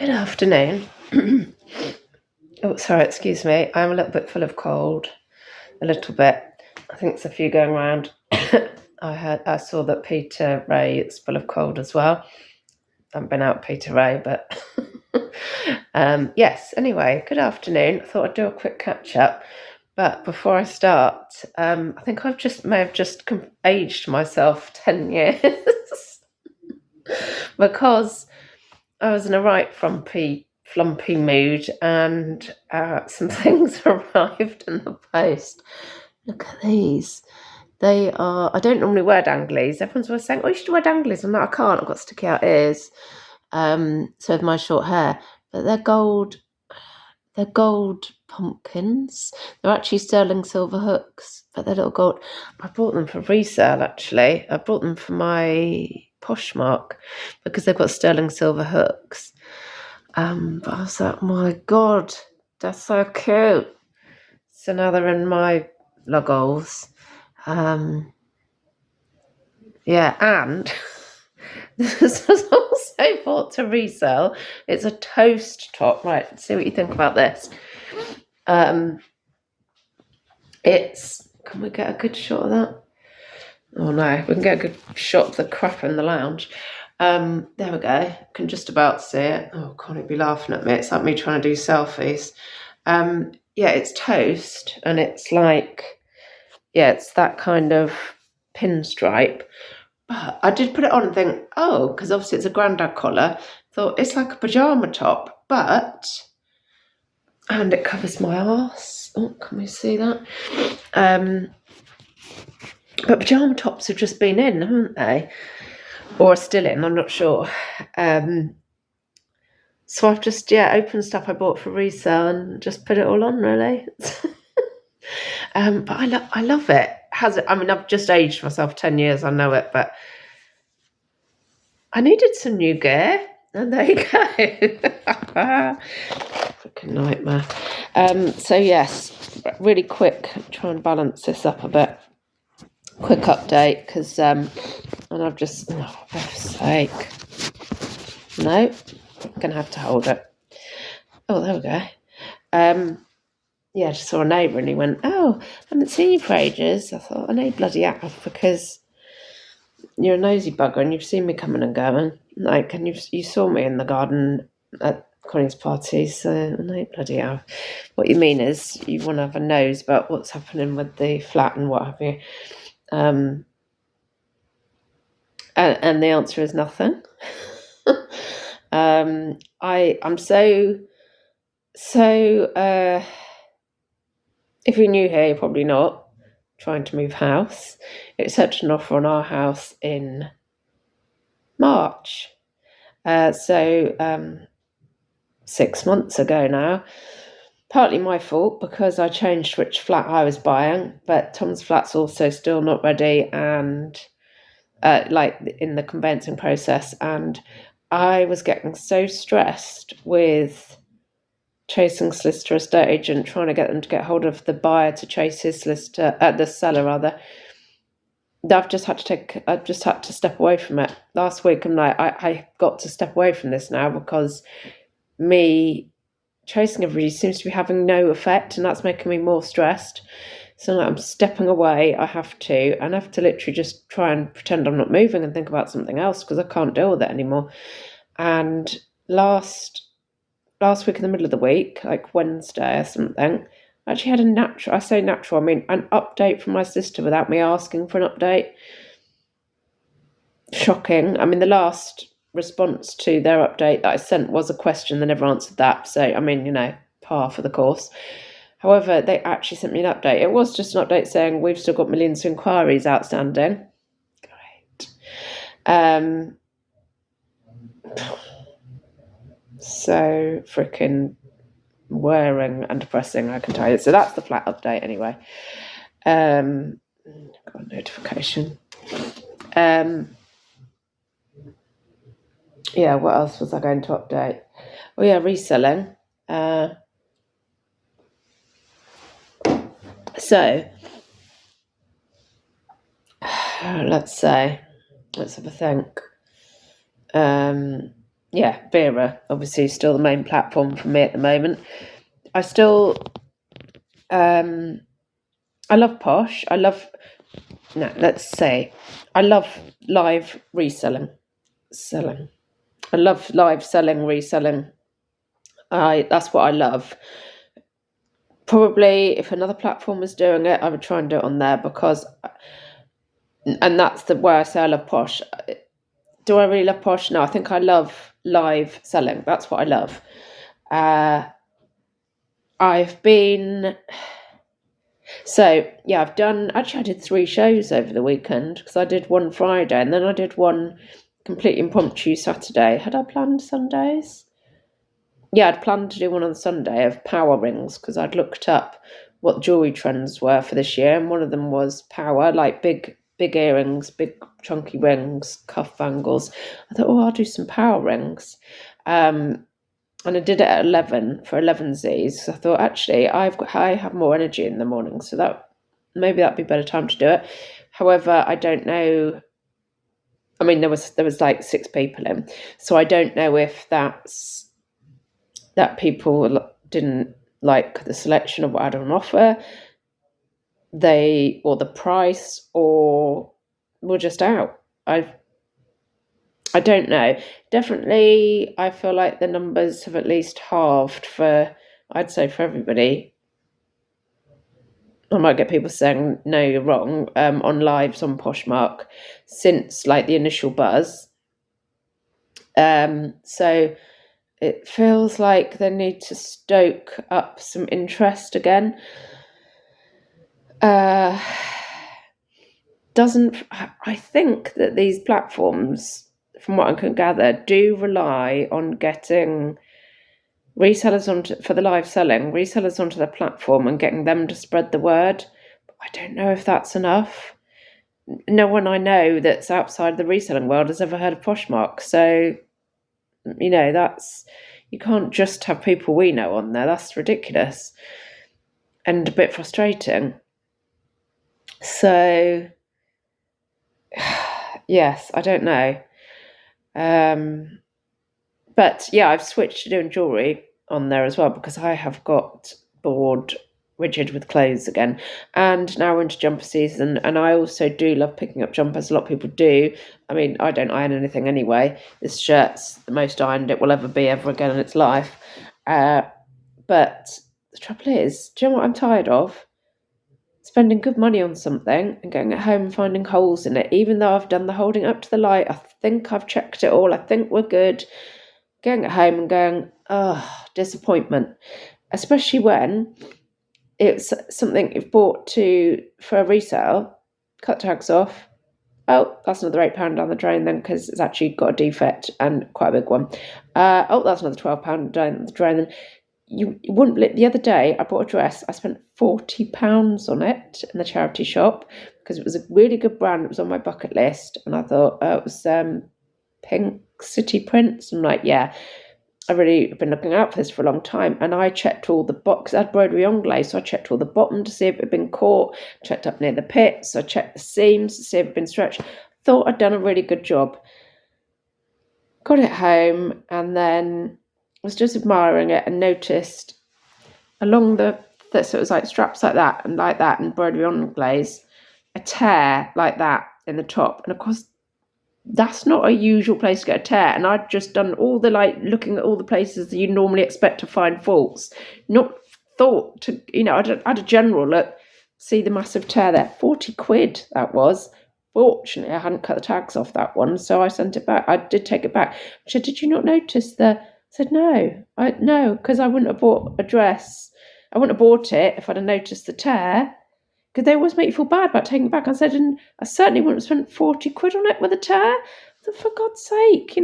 Good afternoon. Oh, sorry, excuse me. I'm a little bit full of cold. A little bit. I think there's a few going around. I saw that Peter Ray is full of cold as well. I haven't been out Peter Ray, but yes. Anyway, good afternoon. I thought I'd do a quick catch up. But before I start, I think may have just aged myself 10 years because I was in a right flumpy mood, and some things arrived in the post. Look at these. They are. I don't normally wear danglies. Everyone's always saying, "Oh, you should wear danglies." I'm like, I can't. I've got sticky out ears. So with my short hair, but they're gold. They're gold pumpkins. They're actually sterling silver hooks, but they're little gold. I bought them for resale. Actually, I bought them for my Poshmark because they've got sterling silver hooks. But I was like, my God, they're so cute. So now they're in my luggles. Yeah, and this was also bought to resell. It's a toast top. Right, see what you think about this. Can we get a good shot of that? Oh no, we can get a good shot of the crap in the lounge. There we go. Can just about see it. Oh, can't it be laughing at me? It's like me trying to do selfies. Yeah, it's toast, and it's like, yeah, it's that kind of pinstripe. But I did put it on and think, oh, because obviously it's a grandad collar. Thought it's like a pajama top, and it covers my arse. Oh, can we see that? But pajama tops have just been in, haven't they? Or are still in, I'm not sure. So I've just, opened stuff I bought for resale and just put it all on, really. But I love it. I've just aged myself 10 years, I know it, but I needed some new gear, and there you go. Freaking nightmare. So yes, really quick, try and balance this up a bit. Quick update, because and I've just, oh, for God's sake, no, I'm gonna have to hold it. Oh, there we go. Yeah, I just saw a neighbour and he went, "Oh, I haven't seen you for ages." I thought, I know you bloody have, because you're a nosy bugger and you've seen me coming and going, like, and you saw me in the garden at Colleen's party, so I know you bloody have. What you mean is you want to have a nose about what's happening with the flat and what have you. And the answer is nothing. I'm so if you're new here, you're probably not trying to move house. It accepted an offer on our house in March. 6 months ago now. Partly my fault because I changed which flat I was buying, but Tom's flat's also still not ready, and like in the conveyancing process, and I was getting so stressed with chasing solicitor, estate agent, trying to get them to get hold of the buyer to chase his solicitor, the seller rather. I've just had to step away from it. Last week I'm like, I got to step away from this now, because me chasing everybody seems to be having no effect, and that's making me more stressed. So I'm stepping away. I have to literally just try and pretend I'm not moving and think about something else, because I can't deal with it anymore. And last week in the middle of the week, like Wednesday or something, I actually had an update from my sister without me asking for an update. Shocking. I mean, the last response to their update that I sent was a question. They never answered that. So, par for the course. However, they actually sent me an update. It was just an update saying we've still got millions of inquiries outstanding. Great. So freaking wearing and depressing, I can tell you. So that's the flat update anyway. Got a notification. Yeah, what else was I going to update? Oh yeah, reselling. So let's have a think. Vera obviously is still the main platform for me at the moment. I still, I love Posh. I love live reselling. I love live selling, reselling. That's what I love. Probably if another platform was doing it, I would try and do it on there and that's where I say I love Posh. Do I really love Posh? No, I think I love live selling. That's what I love. I've done, I did 3 shows over the weekend because I did one Friday and then I did one completely impromptu Saturday. Had I planned Sundays? Yeah, I'd planned to do one on Sunday of power rings because I'd looked up what jewellery trends were for this year and one of them was power, like big earrings, big chunky rings, cuff bangles. I thought, I'll do some power rings. And I did it at 11 for 11Zs. So I thought, actually, I have more energy in the morning, so that'd be a better time to do it. However, I don't know. I mean, there was like 6 people in, so I don't know if that's that people didn't like the selection of what I had on offer, or the price, or were just out. I don't know. Definitely, I feel like the numbers have at least halved I'd say for everybody. I might get people saying, no, you're wrong, on lives on Poshmark since like the initial buzz. So it feels like they need to stoke up some interest again. I think that these platforms, from what I can gather, do rely on getting resellers for the live selling, resellers onto the platform and getting them to spread the word. But I don't know if that's enough. No one I know that's outside the reselling world has ever heard of Poshmark. So, you can't just have people we know on there. That's ridiculous and a bit frustrating. So, yes, I don't know. But yeah, I've switched to doing jewellery on there as well because I have got bored rigid with clothes again. And now we're into jumper season, and I also do love picking up jumpers. A lot of people do. I mean, I don't iron anything anyway. This shirt's the most ironed it will ever be ever again in its life. But the trouble is, do you know what I'm tired of? Spending good money on something and getting it home and finding holes in it. Even though I've done the holding up to the light, I think I've checked it all. I think we're good. Getting it home and going, disappointment. Especially when it's something you've bought for a resale, cut tags off. Oh, that's another £8 down the drain then because it's actually got a defect and quite a big one. That's another £12 down the drain then. You wouldn't believe, the other day I bought a dress. I spent £40 on it in the charity shop because it was a really good brand. It was on my bucket list, and I thought it was Pink City Prints. I'm like, yeah, I really have been looking out for this for a long time. And I checked all the boxes. I had broderie anglais, so I checked all the bottom to see if it had been caught. Checked up near the pits. I checked the seams to see if it had been stretched. Thought I'd done a really good job. Got it home, and then was just admiring it and noticed along so it was like straps like that and broderie anglais, a tear like that in the top. And of course, that's not a usual place to get a tear. And I'd just done all the looking at all the places that you normally expect to find faults. Not thought to, I had a general look, see the massive tear there. 40 quid that was. Fortunately, I hadn't cut the tags off that one, so I sent it back. I did take it back. She said, did you not notice I said, no, because I wouldn't have bought a dress. I wouldn't have bought it if I'd have noticed the tear, because they always make you feel bad about taking it back. I said, and I certainly wouldn't have spent 40 quid on it with a tear. So for God's sake,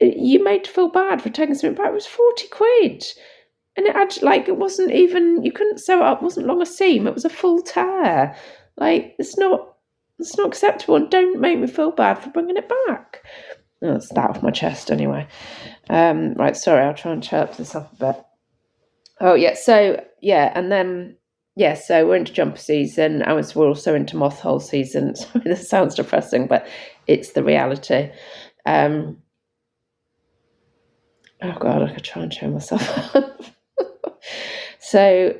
you made to feel bad for taking something back. It was 40 quid. And it had, it wasn't even, you couldn't sew it up, it wasn't long a seam, it was a full tear. It's not acceptable, and don't make me feel bad for bringing it back. That's that off my chest anyway. Right, sorry, I'll try and chirp this up a bit. Oh, yeah, so we're into jumper season, and we're also into moth hole season. Sorry, this sounds depressing, but it's the reality. Oh God, I could try and show myself up. So,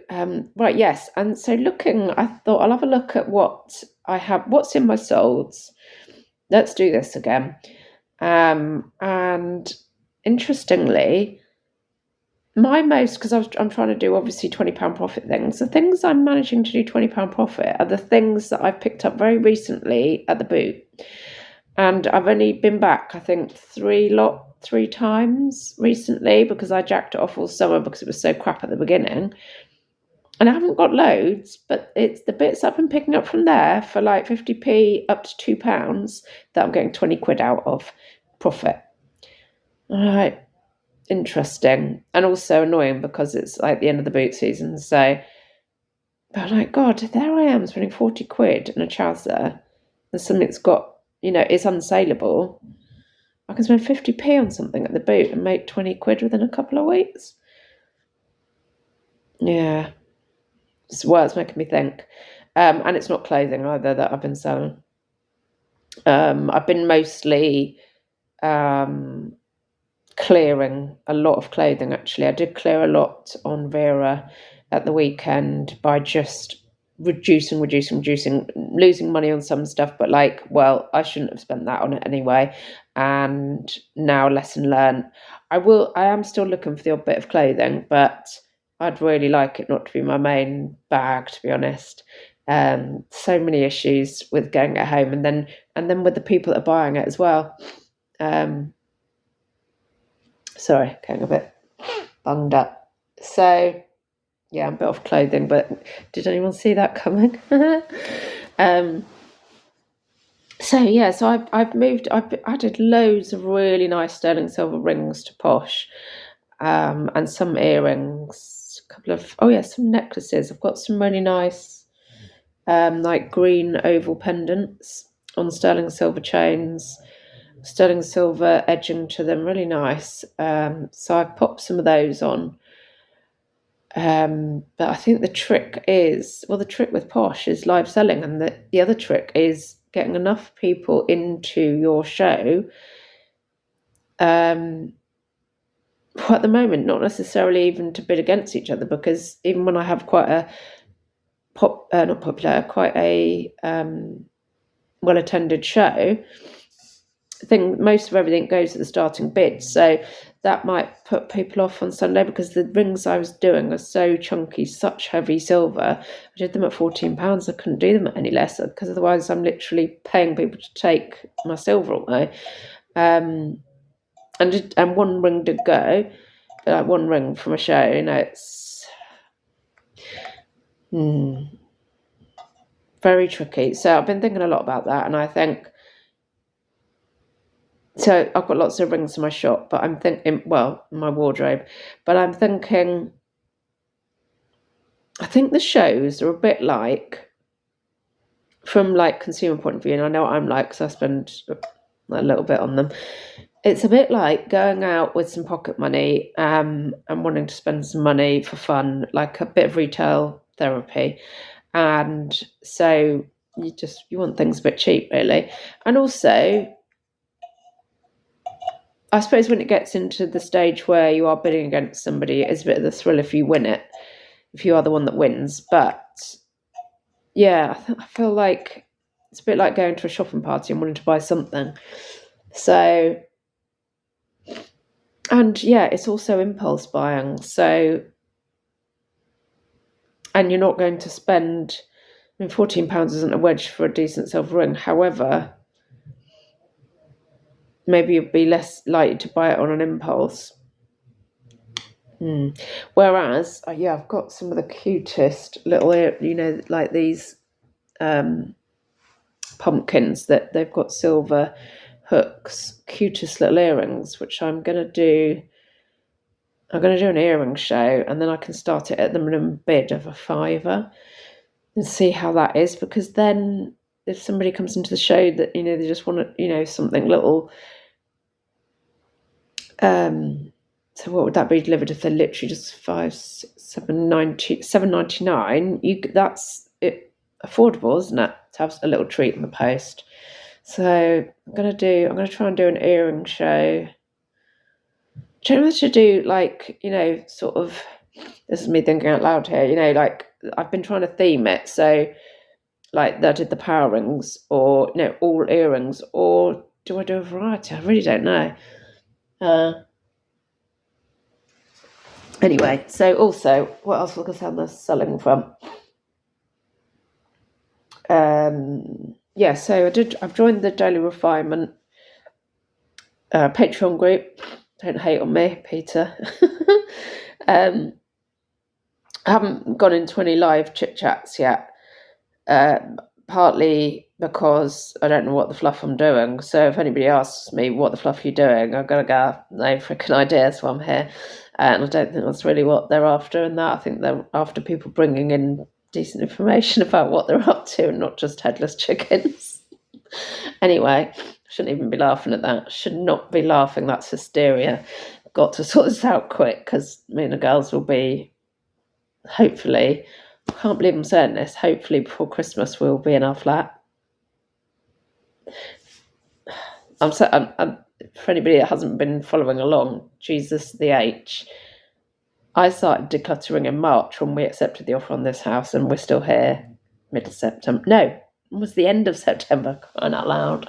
right, yes. And so looking, I thought I'll have a look at what I have, what's in my solds. Let's do this again. And interestingly, my most, because I'm trying to do obviously £20 profit things, the things I'm managing to do £20 profit are the things that I've picked up very recently at the boot. And I've only been back, I think, three times recently because I jacked it off all summer because it was so crap at the beginning. And I haven't got loads, but it's the bits I've been picking up from there for like 50p up to £2 that I'm getting 20 quid out of profit. All right, interesting. And also annoying because it's like the end of the boot season. So, but I'm like, God, there I am spending 40 quid in a trouser and something that's got, is unsaleable. I can spend 50p on something at the boot and make 20 quid within a couple of weeks. Yeah. It's making me think. And it's not clothing either that I've been selling. I've been mostly clearing a lot of clothing, actually. I did clear a lot on Vera at the weekend by just reducing, losing money on some stuff, but I shouldn't have spent that on it anyway. And now, lesson learned. I am still looking for the odd bit of clothing, but I'd really like it not to be my main bag, to be honest. So many issues with getting it home, and then with the people that are buying it as well. Sorry, getting a bit bunged up. So yeah, I'm a bit off clothing, but did anyone see that coming? So I've added loads of really nice sterling silver rings to Posh, and some earrings, some necklaces. I've got some really nice, like green oval pendants on sterling silver chains, sterling silver edging to them, really nice. So I've popped some of those on. But I think the trick with Posh is live selling, and the other trick is getting enough people into your show. At the moment, not necessarily even to bid against each other, because even when I have quite a well-attended show, I think most of everything goes at the starting bid, so that might put people off on Sunday because the rings I was doing are so chunky, such heavy silver. I did them at £14. I couldn't do them at any less because otherwise I'm literally paying people to take my silver away. And one ring did go, but like one ring from a show, it's very tricky. So I've been thinking a lot about that, and I think. So I've got lots of rings in my shop, but I'm thinking, in my wardrobe, but I'm thinking, I think the shows are a bit like, from like consumer point of view, and I know what I'm like because I spend a little bit on them. It's a bit like going out with some pocket money, and wanting to spend some money for fun, like a bit of retail therapy. And so you want things a bit cheap, really. And also, I suppose when it gets into the stage where you are bidding against somebody, it's a bit of the thrill if you win it, if you are the one that wins. But yeah, I feel like it's a bit like going to a shopping party and wanting to buy something. So, and yeah, it's also impulse buying. So, and you're not going to spend, £14 isn't a wedge for a decent silver ring. However, maybe you'd be less likely to buy it on an impulse. Whereas, I've got some of the cutest little, like these pumpkins that they've got silver hooks, cutest little earrings, which I'm going to do an earring show, and then I can start it at the minimum bid of £5 and see how that is, because then if somebody comes into the show that, they just want something little, so what would that be delivered if they're literally just £7.99? That's it, affordable, isn't it, to have a little treat in the post? So I'm gonna try and do an earring show do you know what I should do? Like, sort of, this is me thinking out loud here, like I've been trying to theme it. So, like, that I did the power rings or, all earrings, or do I do a variety? I really don't know. Anyway, so also, what else was I going to selling from? So I've joined the Daily Refinement Patreon group. Don't hate on me, Peter. I haven't gone into any live chit chats yet, partly because I don't know what the fluff I'm doing. So if anybody asks me what the fluff you're doing, I've got to go, no freaking idea, so I'm here. And I don't think that's really what they're after in that. I think they're after people bringing in decent information about what they're up to and not just headless chickens. Anyway, shouldn't even be laughing at that. Should not be laughing. That's hysteria. Got to sort this out quick because me and the girls will be, hopefully, I can't believe I'm saying this, hopefully before Christmas we'll be in our flat. For anybody that hasn't been following along, Jesus the H, I started decluttering in March when we accepted the offer on this house, and we're still here mid of September. No, it was the end of September, crying out loud.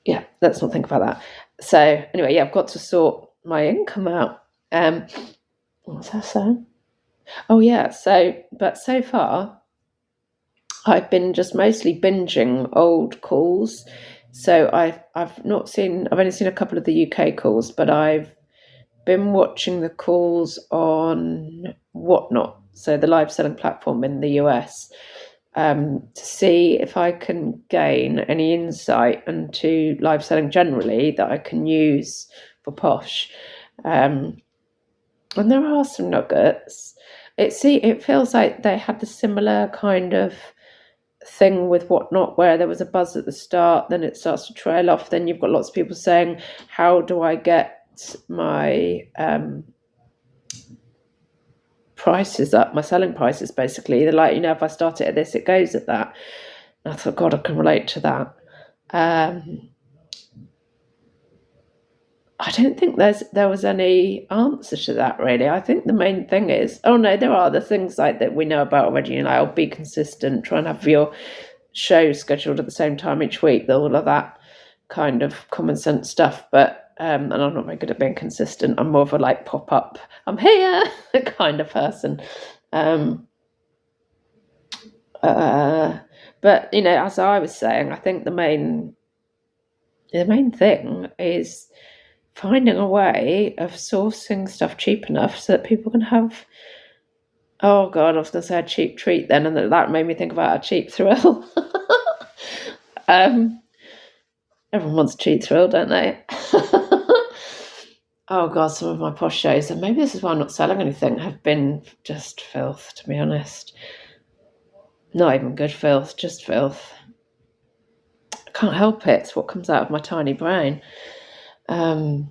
Yeah, let's not think about that. So anyway, I've got to sort my income out. What's that saying? Oh yeah, but so far I've been just mostly binging old calls. So I've only seen a couple of the UK calls, but I've been watching the calls on Whatnot, so the live selling platform in the US, to see if I can gain any insight into live selling generally that I can use for Posh. And there are some nuggets. It feels like they had the similar kind of thing with Whatnot, where there was a buzz at the start, then it starts to trail off, then you've got lots of people saying, how do I get my prices up, my selling prices, basically. They're like, if I start it at this, it goes at that. And I thought, God, I can relate to that. I don't think there was any answer to that, really. I think the main thing is, there are the things like that we know about already. I'll be consistent, try and have your show scheduled at the same time each week, all of that kind of common sense stuff. But and I'm not very good at being consistent. I'm more of a like pop up, I'm here kind of person. But as I was saying, I think the main thing is finding a way of sourcing stuff cheap enough so that people can have, oh God, I was going to say a cheap treat then, and that made me think about a cheap thrill. Everyone wants a cheap thrill, don't they? Oh God, some of my Posh shows, and maybe this is why I'm not selling anything, have been just filth, to be honest. Not even good filth, just filth. I can't help it. It's what comes out of my tiny brain. God,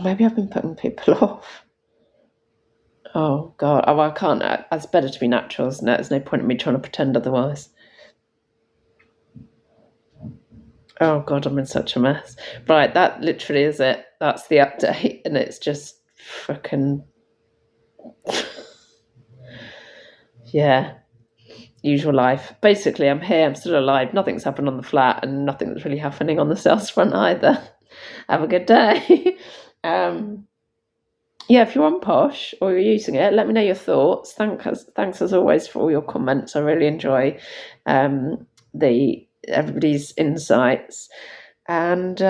maybe I've been putting people off. Oh God, I can't. It's better to be natural, isn't it? There's no point in me trying to pretend otherwise. Oh God, I'm in such a mess. Right, that literally is it. That's the update, and it's just freaking yeah, usual life. Basically, I'm here, I'm still alive. Nothing's happened on the flat, and nothing's really happening on the sales front either. Have a good day. If you're on Posh or you're using it, let me know your thoughts. Thanks as always for all your comments. I really enjoy everybody's insights, and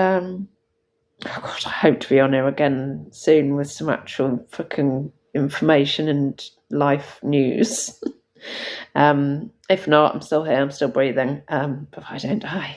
oh God, I hope to be on here again soon with some actual fucking information and life news. If not, I'm still here, I'm still breathing, but I don't die.